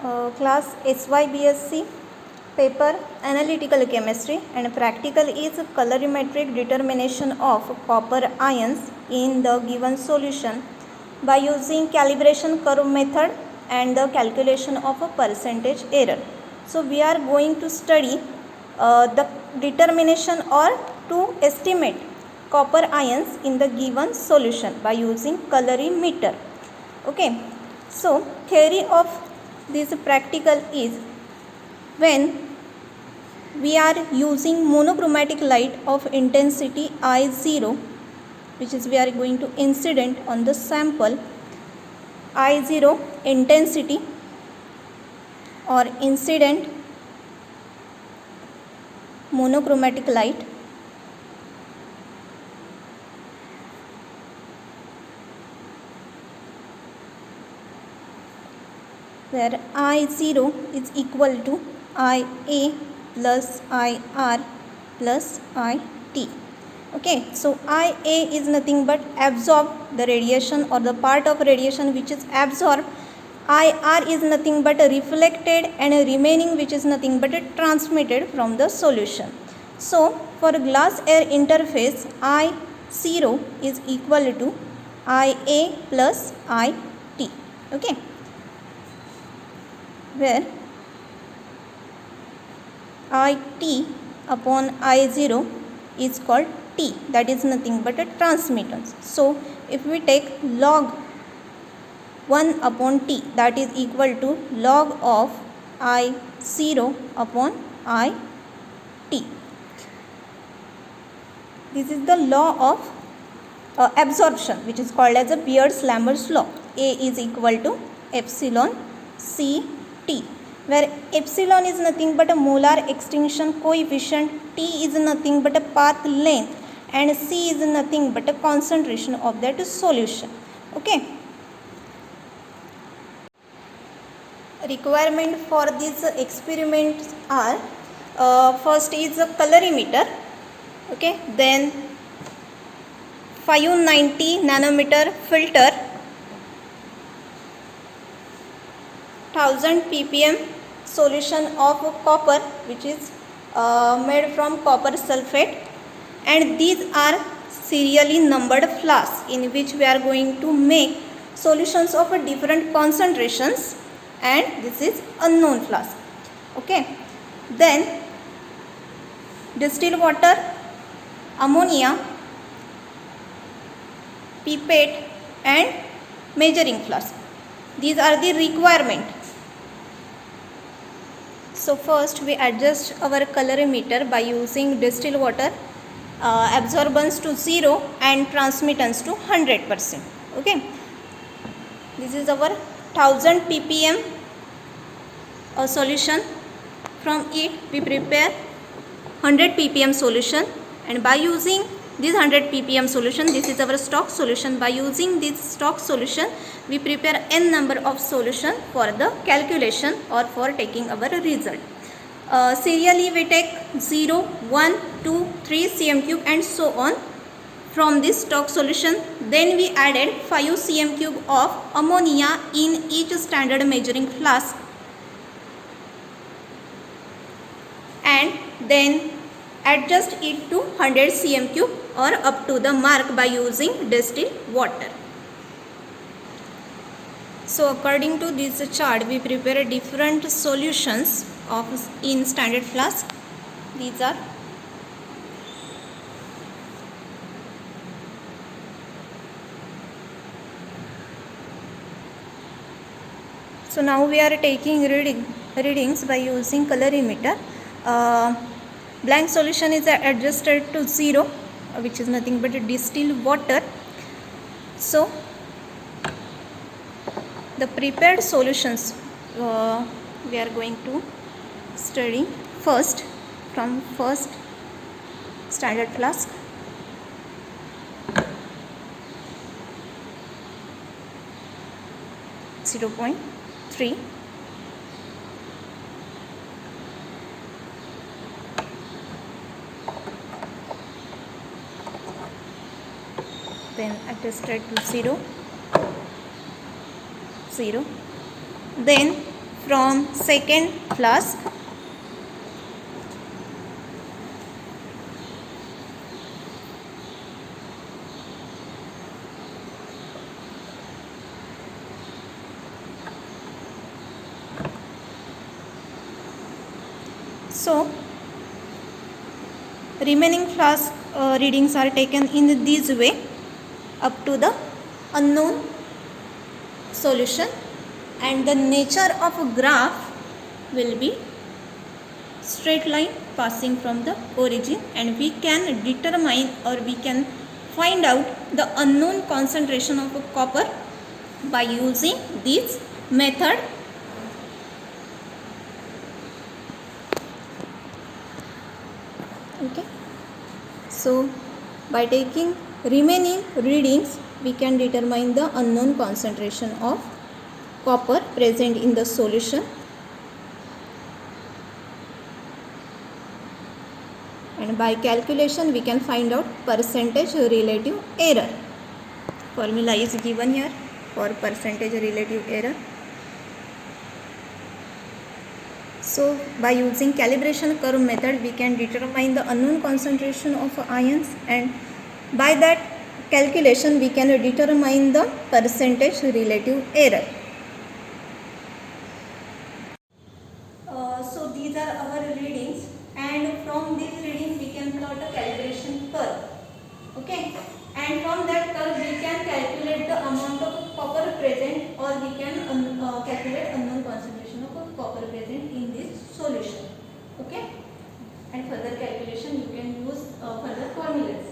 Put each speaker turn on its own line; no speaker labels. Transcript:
class SYBSc, paper analytical chemistry, and practical is colorimetric determination of copper ions in the given solution by using calibration curve method and the calculation of a percentage error. So we are going to study the determination or to estimate copper ions in the given solution by using colorimeter. Okay, so theory of this practical is when we are using monochromatic light of intensity I0, which is we are going to incident on the sample I0 intensity or incident monochromatic light, where I0 is equal to IA plus IR plus IT. Okay, so IA is nothing but absorb the radiation or the part of radiation which is absorbed. IR is nothing but reflected, and remaining which is nothing but transmitted from the solution. So for glass air interface, I0 is equal to IA plus IT. Okay, where IT upon I0 is called T, that is nothing but a transmittance. So if we take log 1 upon T, that is equal to log of I0 upon IT. This is the law of absorption, which is called as a Beer-Slamer's law. A is equal to epsilon CT, where epsilon is nothing but a molar extinction coefficient, T is nothing but a path length, and C is nothing but a concentration of that solution. Okay. Requirement for these experiments are first is a colorimeter. Okay, then 590 nanometer filter, 1000 ppm solution of copper which is made from copper sulfate, and these are serially numbered flasks in which we are going to make solutions of different concentrations, and this is unknown flask. Okay, then distilled water, ammonia, pipette, and measuring flask. These are the requirement. So first we adjust our colorimeter by using distilled water absorbance to 0 and transmittance to 100%. Okay, this is our 1000 ppm solution. From it we prepare 100 ppm solution, and by using this 100 ppm solution, this is our stock solution. By using this stock solution, we prepare n number of solution for the calculation or for taking our result. Serially we take 0, 1, 2, 3 cm cube and so on from this stock solution. Then we added 5 cm cube of ammonia in each standard measuring flask, and then adjust it to 100 cm cube or up to the mark by using distilled water. So according to this chart, we prepare different solutions of in standard flask. These are so now we are taking readings by using colorimeter. Blank solution is adjusted to 0, which is nothing but distilled water. So the prepared solutions we are going to study first from first standard flask. .3, then adjusted to 0, 0, then from second flask. So remaining flask readings are taken in this way up to the unknown solution, and the nature of a graph will be straight line passing from the origin, and we can determine or we can find out the unknown concentration of copper by using this method. Okay, so by taking remaining readings we can determine the unknown concentration of copper present in the solution, and by calculation we can find out percentage relative error. Formula is given here for percentage relative error. So by using calibration curve method we can determine the unknown concentration of ions, and by that calculation we can determine the percentage relative error. So these are our readings, and from these readings we can plot a calibration curve. Okay, and from that curve we can calculate the amount of copper present, or we can calculate unknown concentration of copper present in this solution. Okay, and further calculation you can use further formulas.